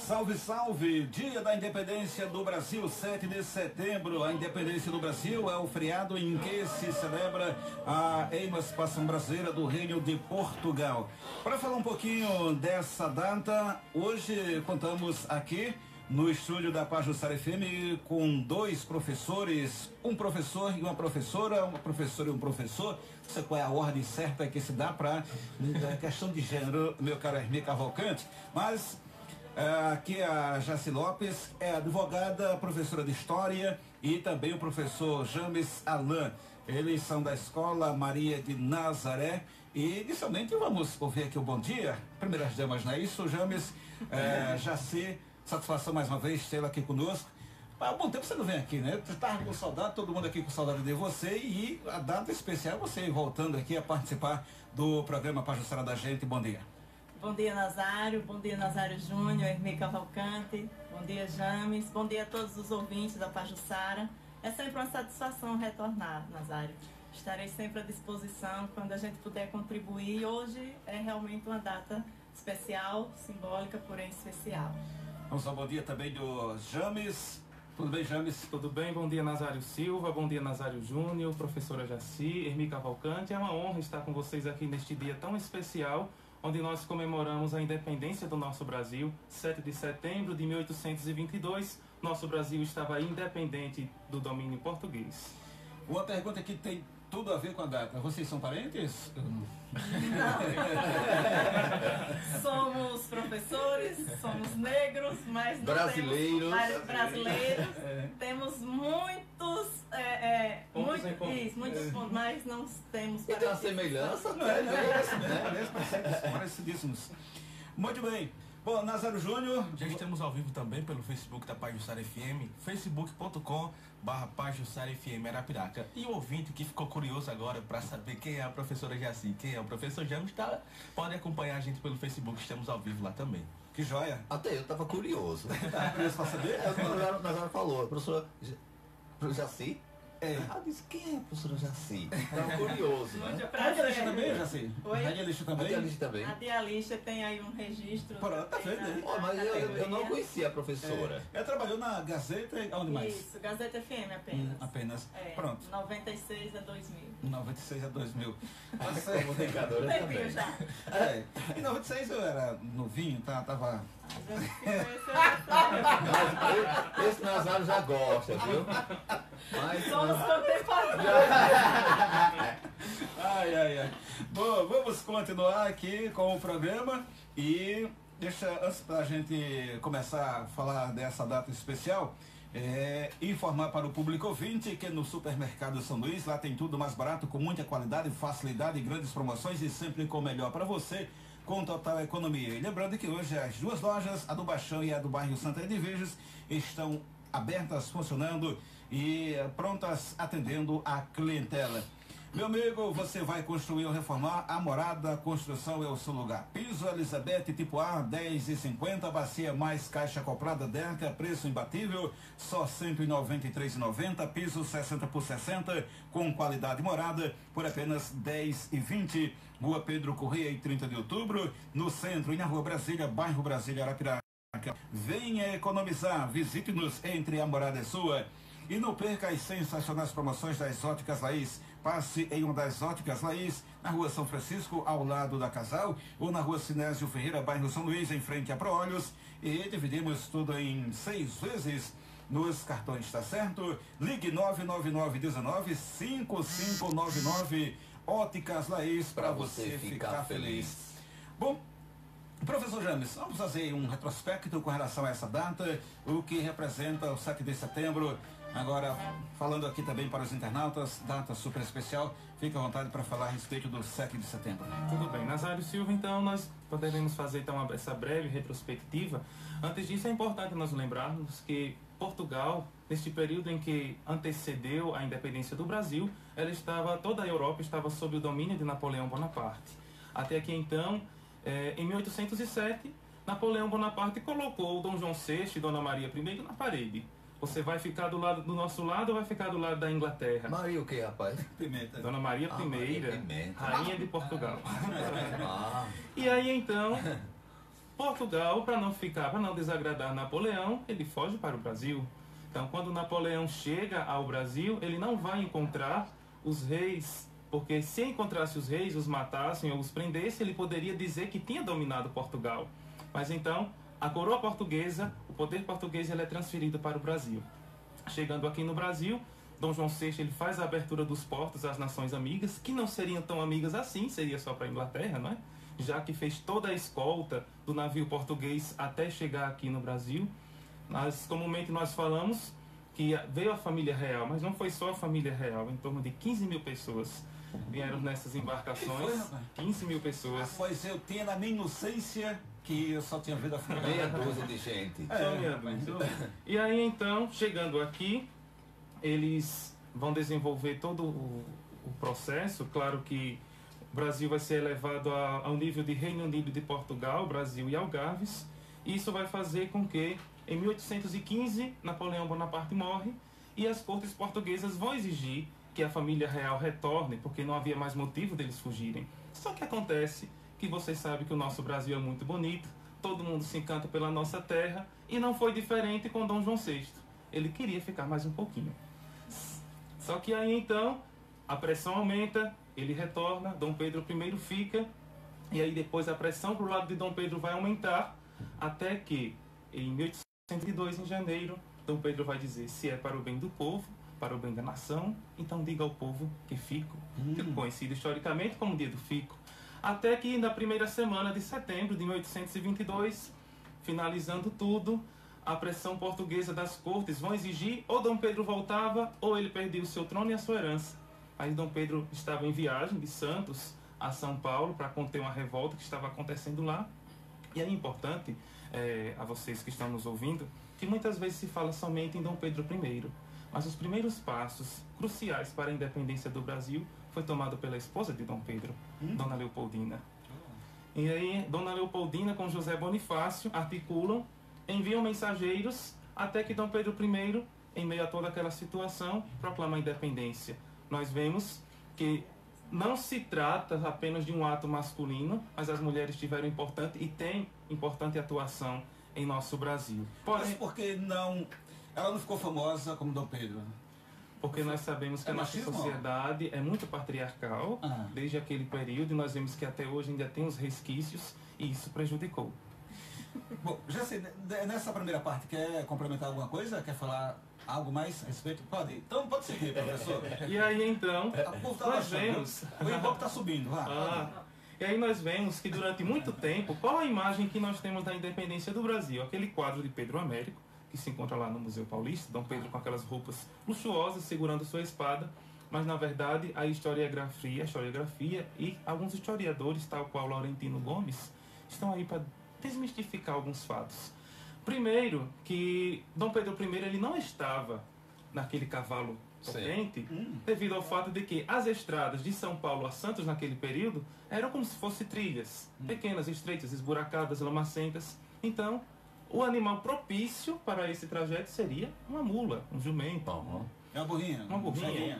Salve, salve! Dia da Independência do Brasil, 7 de setembro. A Independência do Brasil é o feriado em que se celebra a emancipação brasileira do Reino de Portugal. Para falar um pouquinho dessa data, hoje contamos aqui no estúdio da Pajuçara FM com dois professores, um professor e uma professora e um professor. Não sei qual é a ordem certa que se dá para questão de gênero, meu caro Hermir Cavalcante, mas aqui a Jaci Lopes é advogada, professora de História, e também o professor James Alain. Eles são da Escola Maria de Nazaré. E inicialmente vamos ouvir aqui o bom dia. Primeiras damas, não é isso, James? Jaci, satisfação mais uma vez tê-la aqui conosco. Há um bom tempo você não vem aqui, né? Você estava com saudade, todo mundo aqui com saudade de você, e a data especial é você voltando aqui a participar do programa Pajuçara da Gente. Bom dia. Bom dia, Nazário Júnior, Hermir Cavalcante, bom dia, James, bom dia a todos os ouvintes da Pajuçara. É sempre uma satisfação retornar, Nazário. Estarei sempre à disposição quando a gente puder contribuir. Hoje é realmente uma data especial, simbólica, porém especial. Vamos ao bom dia também do James. Tudo bem, James? Tudo bem, bom dia, Nazário Silva, bom dia, Nazário Júnior, professora Jaci, Hermir Cavalcante. É uma honra estar com vocês aqui neste dia tão especial, onde nós comemoramos a independência do nosso Brasil. 7 de setembro de 1822, nosso Brasil estava independente do domínio português. Uma pergunta que tem tudo a ver com a data. Vocês são parentes? Não. Somos professores, somos negros, mas não brasileiros. Temos brasileiros. Temos muitos muitos pontos, mas não temos parecidos. E tem uma semelhança, parecidíssimos. Muito bem. Bom, Nazário Júnior, já estamos ao vivo também pelo Facebook da Pajuçara FM, facebook.com/Pajuçara FM Arapiraca. E o ouvinte que ficou curioso agora para saber quem é a professora Jaci, quem é o professor James, pode acompanhar a gente pelo Facebook, estamos ao vivo lá também. Que joia! Até eu estava curioso. Curioso para saber? O Nazário falou, a professora Jaci? Eu disse, quem é a professora Jaci? Estava curioso, né? Radialista também, Jaci? Oi? Radialista também? A dialista tem aí um registro. Pronto, tá vendo aí? Mas eu não conhecia a professora. Ela trabalhou na Gazeta, onde mais? Isso, Gazeta FM apenas. Apenas. Pronto. 96 a 2000. 96 a 2000. Comunicadora também. Já. Em 96 eu era novinho, tava... Esse Nazário já gosta, viu? Mas somos contemporâneos. Ai. Bom, vamos continuar aqui com o programa e antes da gente começar a falar dessa data especial, informar para o público ouvinte que no Supermercado São Luís, lá tem tudo mais barato, com muita qualidade, facilidade, grandes promoções e sempre com o melhor para você, com total economia. E lembrando que hoje as duas lojas, a do Baixão e a do bairro Santa Edviges, estão abertas, funcionando e prontas atendendo a clientela. Meu amigo, você vai construir ou reformar? A Morada Construção é o seu lugar. Piso Elizabeth tipo A, 10,50, bacia mais caixa acoplada Derca, preço imbatível, só R$ 193,90, piso 60 por 60, com qualidade Morada, por apenas R$ 10,20. Rua Pedro Correia e 30 de outubro, no centro e na Rua Brasília, bairro Brasília, Arapiraca. Venha economizar, visite-nos entre a Morada é sua. E não perca as sensacionais promoções das Óticas Laís. Passe em uma das Óticas Laís, na Rua São Francisco, ao lado da Casal, ou na Rua Sinésio Ferreira, bairro São Luís, em frente a Proolhos. E dividimos tudo em 6 vezes nos cartões, tá certo? Ligue 999-19-5599. Óticas Laís, para você ficar feliz. Bom, professor James, vamos fazer um retrospecto com relação a essa data, o que representa o 7 de setembro. Agora, falando aqui também para os internautas, data super especial, fique à vontade para falar a respeito do 7 de setembro. Tudo bem, Nazário Silva, então nós poderemos fazer então essa breve retrospectiva. Antes disso, é importante nós lembrarmos que Portugal, neste período em que antecedeu a independência do Brasil, toda a Europa estava sob o domínio de Napoleão Bonaparte. Até que então, em 1807, Napoleão Bonaparte colocou Dom João VI e Dona Maria I na parede. Você vai ficar do nosso lado ou vai ficar do lado da Inglaterra? Maria o que, rapaz? Pimenta. Dona Maria I, Maria Pimenta. rainha de Portugal. Ah. E aí então, Portugal, para não desagradar Napoleão, ele foge para o Brasil. Então, quando Napoleão chega ao Brasil, ele não vai encontrar os reis, porque se encontrasse os reis, os matassem ou os prendessem, ele poderia dizer que tinha dominado Portugal. Mas então, a coroa portuguesa, o poder português, ele é transferido para o Brasil. Chegando aqui no Brasil, Dom João VI ele faz a abertura dos portos às nações amigas, que não seriam tão amigas assim, seria só para a Inglaterra, não é? Já que fez toda a escolta do navio português até chegar aqui no Brasil. Comumente nós falamos que veio a família real, mas não foi só a família real, em torno de 15 mil pessoas vieram nessas embarcações. 15 mil pessoas. Pois eu tinha na minha inocência que eu só tinha visto a família. Meia dúzia de gente. Só meia dúzia. E aí então, chegando aqui, eles vão desenvolver todo o processo. Claro que o Brasil vai ser elevado ao nível de Reino Unido de Portugal, Brasil e Algarves. E isso vai fazer com que, em 1815, Napoleão Bonaparte morre e as cortes portuguesas vão exigir que a família real retorne, porque não havia mais motivo deles fugirem. Só que acontece que vocês sabem que o nosso Brasil é muito bonito, todo mundo se encanta pela nossa terra, e não foi diferente com Dom João VI. Ele queria ficar mais um pouquinho. Só que aí então, a pressão aumenta, ele retorna, Dom Pedro I fica, e aí depois a pressão para o lado de Dom Pedro vai aumentar, até que em 1802, em janeiro, Dom Pedro vai dizer: se é para o bem do povo, para o bem da nação, então diga ao povo que fico. Conhecido historicamente como Dia do Fico. Até que na primeira semana de setembro de 1822, finalizando tudo, a pressão portuguesa das cortes vão exigir ou Dom Pedro voltava ou ele perdia o seu trono e a sua herança. Aí Dom Pedro estava em viagem de Santos a São Paulo para conter uma revolta que estava acontecendo lá. E é importante a vocês que estão nos ouvindo que muitas vezes se fala somente em Dom Pedro I, mas os primeiros passos cruciais para a independência do Brasil foi tomado pela esposa de Dom Pedro, Dona Leopoldina. E aí Dona Leopoldina com José Bonifácio articulam, enviam mensageiros até que Dom Pedro I, em meio a toda aquela situação, proclama a independência. Nós vemos que não se trata apenas de um ato masculino, mas as mulheres tiveram importante e têm importante atuação em nosso Brasil. Mas por que não... Ela não ficou famosa como Dom Pedro? Porque nós sabemos que a nossa sociedade é muito patriarcal desde aquele período, e nós vemos que até hoje ainda tem os resquícios, e isso prejudicou. Bom, já sei, nessa primeira parte, quer complementar alguma coisa? Quer falar algo mais a respeito? Pode. Então pode seguir, professor. E aí então, nós vemos... O Ibope está subindo, vá. E aí nós vemos que durante muito tempo, qual a imagem que nós temos da independência do Brasil? Aquele quadro de Pedro Américo, que se encontra lá no Museu Paulista, Dom Pedro com aquelas roupas luxuosas, segurando sua espada, mas na verdade a historiografia e alguns historiadores, tal qual Laurentino Gomes, estão aí para desmistificar alguns fatos. Primeiro, que Dom Pedro I ele não estava naquele cavalo potente, devido ao fato de que as estradas de São Paulo a Santos naquele período eram como se fossem trilhas, pequenas, estreitas, esburacadas, lamacentas. Então, o animal propício para esse trajeto seria uma mula, um jumento. É uma burrinha. Uma burrinha.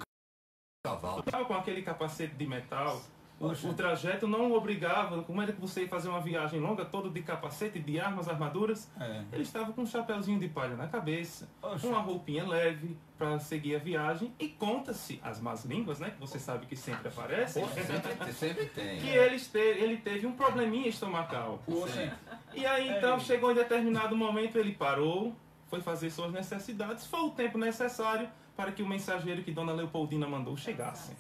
Cavalo. Com aquele capacete de metal. O trajeto não obrigava, como era que você ia fazer uma viagem longa, todo de capacete, de armas, armaduras? Ele estava com um chapéuzinho de palha na cabeça, uma roupinha leve para seguir a viagem, e conta-se as más línguas, né, que você sabe que sempre aparecem, Sempre tem. que ele teve um probleminha estomacal. E aí então chegou em determinado momento, ele parou, foi fazer suas necessidades, foi o tempo necessário para que o mensageiro que Dona Leopoldina mandou chegasse.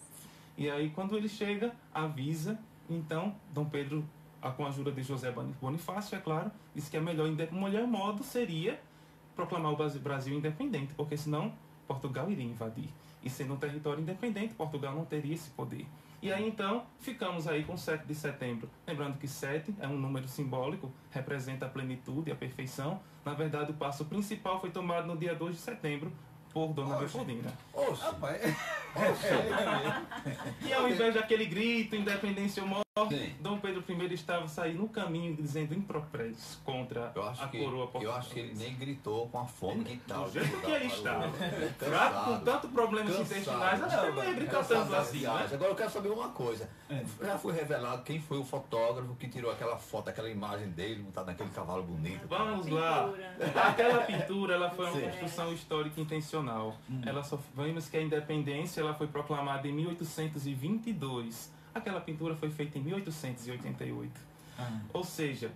E aí, quando ele chega, avisa. Então, Dom Pedro, com a ajuda de José Bonifácio, é claro, disse que a melhor modo seria proclamar o Brasil independente, porque senão Portugal iria invadir. E sendo um território independente, Portugal não teria esse poder. E aí, então, ficamos aí com 7 de setembro. Lembrando que 7 é um número simbólico, representa a plenitude e a perfeição. Na verdade, o passo principal foi tomado no dia 2 de setembro, por Dona Leopoldina. Rapaz... E ao invés daquele grito, independência ou morte, Sim. Dom Pedro I estava saindo no caminho dizendo impropérios contra a coroa portuguesa. Eu acho que ele nem gritou com a fome que tal. Do jeito que ele estava. Fraco, com tanto problemas intestinais, acho que ele não ia gritar tanto assim, né? Agora eu quero saber uma coisa. Já foi revelado quem foi o fotógrafo que tirou aquela foto, aquela imagem dele montado naquele cavalo bonito? Vamos lá. Aquela pintura, ela foi uma construção histórica intencional. Ela só vimos que a independência ela foi proclamada em 1822. Aquela pintura foi feita em 1888. Ou seja,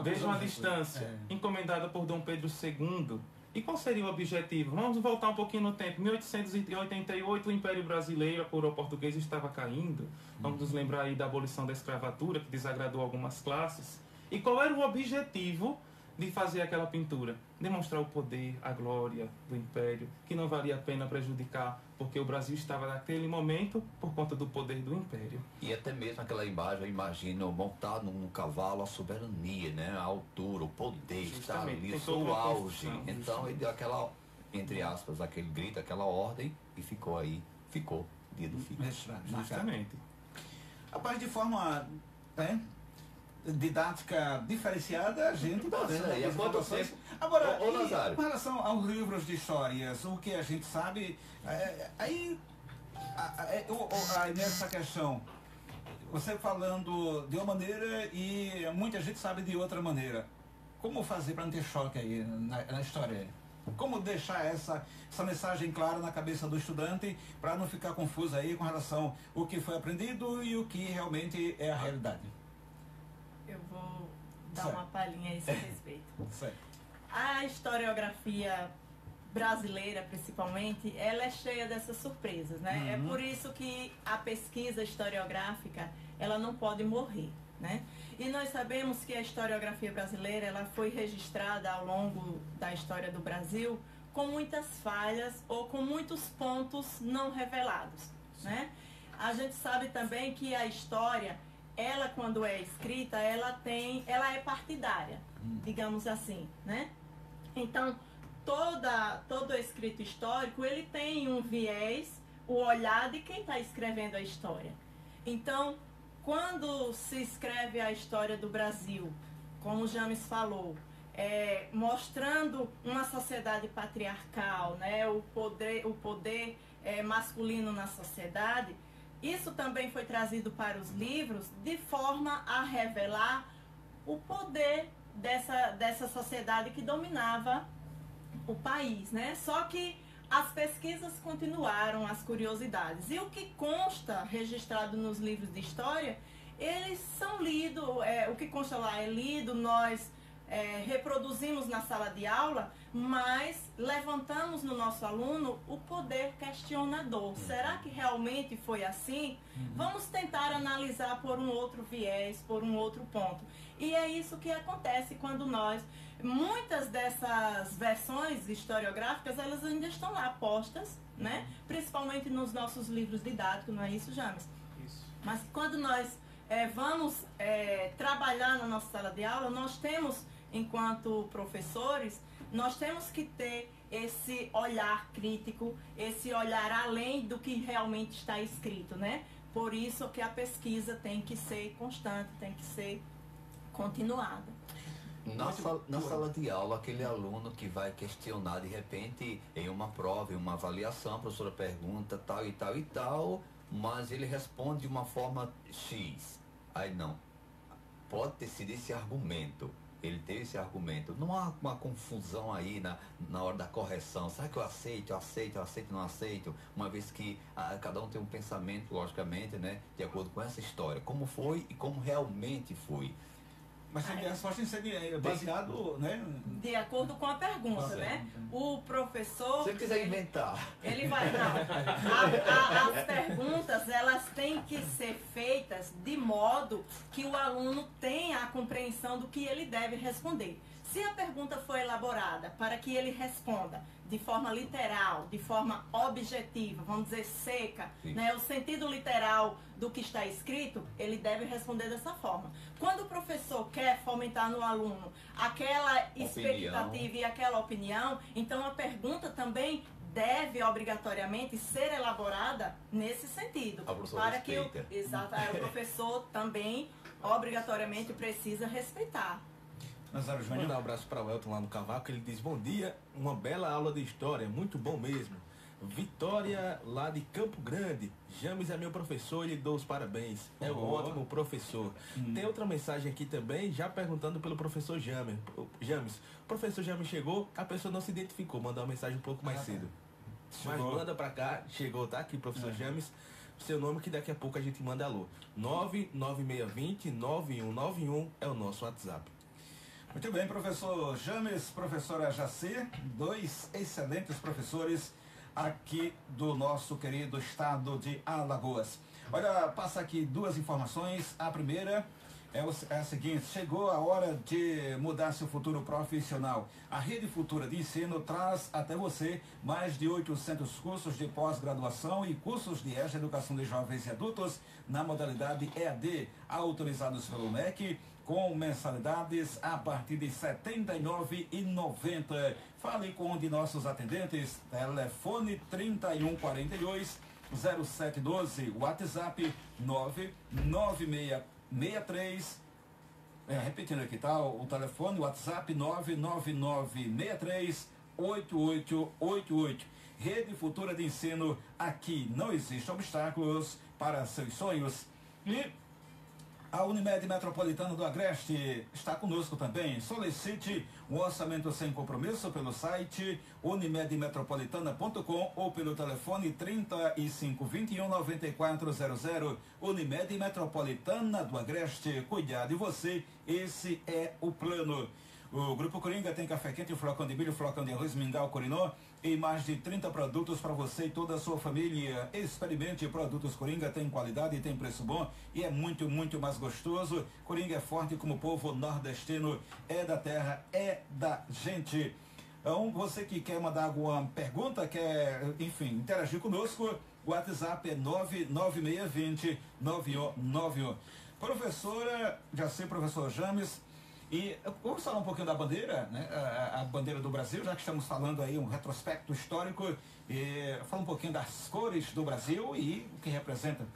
vejam a distância, encomendada por Dom Pedro II. E qual seria o objetivo? Vamos voltar um pouquinho no tempo. 1888, o Império Brasileiro, a coroa portuguesa estava caindo. Vamos nos lembrar aí da abolição da escravatura, que desagradou algumas classes. E qual era o objetivo de fazer aquela pintura? Demonstrar o poder, a glória do Império, que não valia a pena prejudicar, porque o Brasil estava naquele momento por conta do poder do Império. E até mesmo aquela imagem, eu imagino, montado num cavalo, a soberania, né? A altura, o poder, está ali, o seu auge. Então ele deu aquela, entre aspas, aquele grito, aquela ordem, e ficou aí, dia do fim. Justamente. Rapaz, de forma didática diferenciada, a gente Tá vendo aí, informações. Agora, Ô, Nazário, com relação aos livros de histórias, o que a gente sabe, aí nessa questão, você falando de uma maneira e muita gente sabe de outra maneira. Como fazer para não ter choque aí na história? Como deixar essa mensagem clara na cabeça do estudante para não ficar confuso aí com relação ao que foi aprendido e o que realmente é a realidade? Eu vou dar uma palhinha a esse respeito. Certo. A historiografia brasileira, principalmente, ela é cheia dessas surpresas, né? É por isso que a pesquisa historiográfica, ela não pode morrer, né? E nós sabemos que a historiografia brasileira, ela foi registrada ao longo da história do Brasil com muitas falhas ou com muitos pontos não revelados, né? A gente sabe também que a história, ela quando é escrita, ela é partidária, digamos assim, né? Então, todo escrito histórico, ele tem um viés, o olhar de quem está escrevendo a história. Então, quando se escreve a história do Brasil, como o James falou, mostrando uma sociedade patriarcal, né, o poder masculino na sociedade, isso também foi trazido para os livros de forma a revelar o poder dessa sociedade que dominava o país, né? Só que as pesquisas continuaram, as curiosidades. E o que consta registrado nos livros de história, eles são lidos, o que consta lá é lido, nós reproduzimos na sala de aula, mas levantamos no nosso aluno o poder questionador. Será que realmente foi assim? Vamos tentar analisar por um outro viés, por um outro ponto. E é isso que acontece quando muitas dessas versões historiográficas, elas ainda estão lá postas, né? Principalmente nos nossos livros didáticos, não é isso, James? Isso. Mas quando nós vamos trabalhar na nossa sala de aula, nós temos, enquanto professores, nós temos que ter esse olhar crítico, esse olhar além do que realmente está escrito, né? Por isso que a pesquisa tem que ser constante, tem que ser continuada. Na sala de aula, aquele aluno que vai questionar de repente em uma prova, em uma avaliação, a professora pergunta tal e tal e tal, mas ele responde de uma forma X. Aí não, pode ter sido esse argumento. Ele teve esse argumento. Não há uma confusão aí na hora da correção. Será que eu aceito, não aceito? Uma vez que cada um tem um pensamento, logicamente, né? De acordo com essa história. Como foi e como realmente foi. Mas a resposta seria baseado, né? De acordo com a pergunta, né? O professor... Se ele quiser inventar. Ele vai, não. As perguntas, elas têm que ser feitas de modo que o aluno tenha a compreensão do que ele deve responder. Se a pergunta for elaborada para que ele responda de forma literal, de forma objetiva, vamos dizer seca, né, o sentido literal do que está escrito, ele deve responder dessa forma. Quando o professor quer fomentar no aluno aquela expectativa e aquela opinião, então a pergunta também deve obrigatoriamente ser elaborada nesse sentido. A professora para que respeita. Exato, o professor também obrigatoriamente precisa respeitar. Nazário Vou Júnior. dar um abraço para o Elton lá no Cavaco. Ele diz: bom dia, uma bela aula de história, muito bom mesmo. Vitória lá de Campo Grande. James é meu professor e lhe dou os parabéns. É um ótimo professor. Tem outra mensagem aqui também, já perguntando pelo professor James. James, o professor James chegou, a pessoa não se identificou, mandou uma mensagem um pouco mais cedo. Mas Chegou. manda pra cá, chegou, tá aqui, professor James. Seu nome que daqui a pouco a gente manda alô. 99620-9191 é o nosso WhatsApp. Muito bem, professor James, professora Jaci, dois excelentes professores aqui do nosso querido estado de Alagoas. Olha, passa aqui duas informações. A primeira é a seguinte: chegou a hora de mudar seu futuro profissional. A Rede Futura de Ensino traz até você mais de 800 cursos de pós-graduação e cursos de EJA, Educação de Jovens e Adultos, na modalidade EAD, autorizados pelo MEC, com mensalidades a partir de R$ 79,90. Fale com um de nossos atendentes, telefone 3142-0712, WhatsApp 99663, repetindo aqui, tá? O telefone, WhatsApp 999638888. Rede Futura de Ensino, aqui não existe obstáculos para seus sonhos. E a Unimed Metropolitana do Agreste está conosco também. Solicite um orçamento sem compromisso pelo site unimedmetropolitana.com ou pelo telefone 3521-9400. Unimed Metropolitana do Agreste, cuidar de você, esse é o plano. O Grupo Coringa tem café quente, flocão de milho, flocão de arroz, mingau, corinó e mais de 30 produtos para você e toda a sua família. Experimente produtos Coringa, tem qualidade e tem preço bom e é muito, muito mais gostoso. Coringa é forte como o povo nordestino, é da terra, é da gente. Então, você que quer mandar alguma pergunta, quer, enfim, interagir conosco, o WhatsApp é 99620-9191. Professora, já sei, professor James, e vamos falar um pouquinho da bandeira, né? A bandeira do Brasil, já que estamos falando aí um retrospecto histórico, fala um pouquinho das cores do Brasil e o que representa.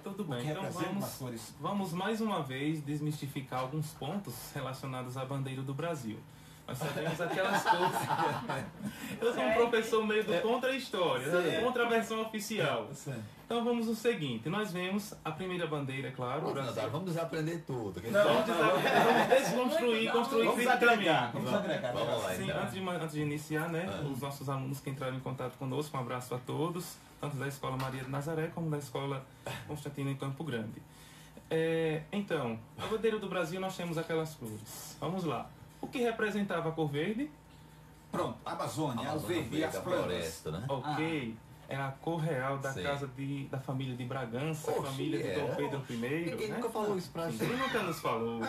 Tudo O bem, que então representa as cores. vamos mais uma vez desmistificar alguns pontos relacionados à bandeira do Brasil. Nós sabemos aquelas cores. Eu sou um professor meio do contra a história, né? Contra a versão oficial. Então vamos ao seguinte, nós vemos a primeira bandeira, é claro. Pronto, Nazário, vamos desaprender tudo. Vamos desconstruir, construir Vamos criticamente. agregar, vamos agregar. Vamos lá, Sim, então. antes de iniciar, né, os nossos alunos que entraram em contato conosco, um abraço a todos, tanto da Escola Maria de Nazaré como da Escola Constantino em Campo Grande. Então, na bandeira do Brasil nós temos aquelas cores. Vamos lá. O que representava a cor verde? Pronto, Amazônia, o verde e as a plantas. floresta, né? Ok. É a cor real da Sim. casa da família de Bragança, Oxe, família de Dom Pedro I. Ninguém né? nunca falou isso pra gente. Ele nunca nos falou.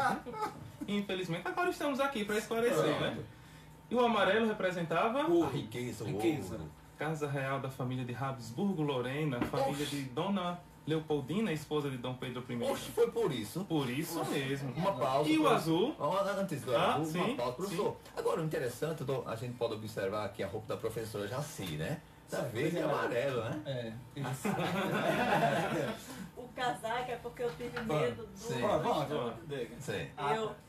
Infelizmente, agora estamos aqui para esclarecer, né? E o amarelo representava A riqueza, o Riqueza. ouro. Casa Real da família de Habsburgo-Lorena, família de Dona Leopoldina, esposa de Dom Pedro I. Oxe, foi por isso. Por isso mesmo. Uma pausa. E o azul? Antes do azul, sim, uma pausa, professor. Agora, o interessante, a gente pode observar aqui a roupa da professora Jaci, né? Tá verde e amarelo, né? O casaco é porque eu tive medo do... Sim. Sim.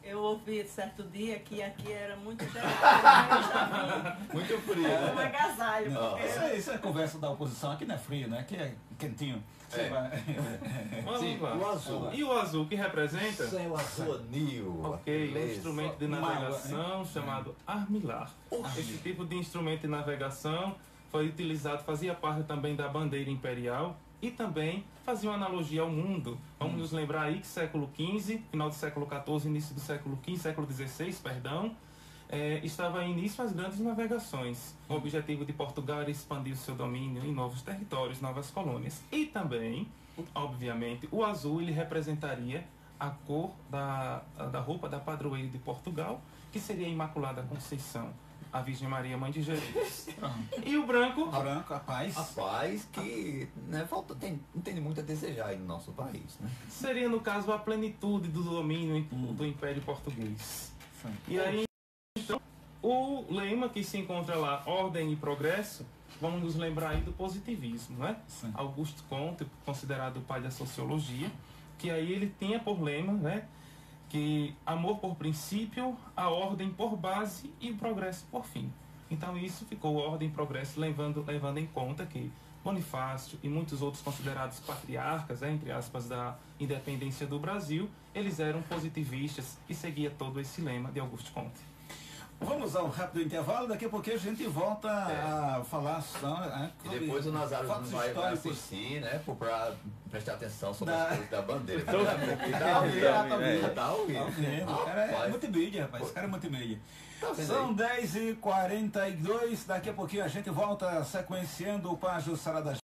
Eu ouvi certo dia que aqui era muito gelado. Muito frio, Um né? agasalho. porque- Isso é conversa da oposição, aqui não é frio, né? Aqui é quentinho. Você vai- Vamos Sim, lá. o azul. E o azul que representa? Céu azul anil. Ok, um beleza. instrumento de navegação chamado armilar. Esse tipo de instrumento de navegação foi utilizado, fazia parte também da bandeira imperial e também fazia uma analogia ao mundo. Vamos nos lembrar aí que século XV, final do século XIV, início do século XV, século XVI, perdão, estava em início as grandes navegações. O objetivo de Portugal era expandir o seu domínio em novos territórios, novas colônias. E também, obviamente, o azul ele representaria a cor da roupa da padroeira de Portugal, que seria a Imaculada Conceição, a Virgem Maria, Mãe de Jesus. E o branco, Branco, a paz. Rapaz, que né, não tem muito a desejar aí no nosso país, né? seria, no caso, a plenitude do domínio do Império Português. E aí, então, o lema que se encontra lá, ordem e progresso, vamos nos lembrar aí do positivismo, né? Sim. Auguste Comte, considerado o pai da sociologia, que aí ele tinha por lema, né, que amor por princípio, a ordem por base e o progresso por fim. Então isso ficou ordem e progresso, levando em conta que Bonifácio e muitos outros considerados patriarcas, né, entre aspas, da independência do Brasil, eles eram positivistas e seguia todo esse lema de Auguste Comte. Vamos a um rápido intervalo, daqui a pouquinho a gente volta a falar só. E depois o Nazário vai assistir, né? Para prestar atenção sobre as coisas da bandeira. Tá ouvindo. O cara é multimídia, rapaz. Esse cara é multimídia. São 10h42, daqui a pouquinho a gente volta sequenciando o Pajuçara da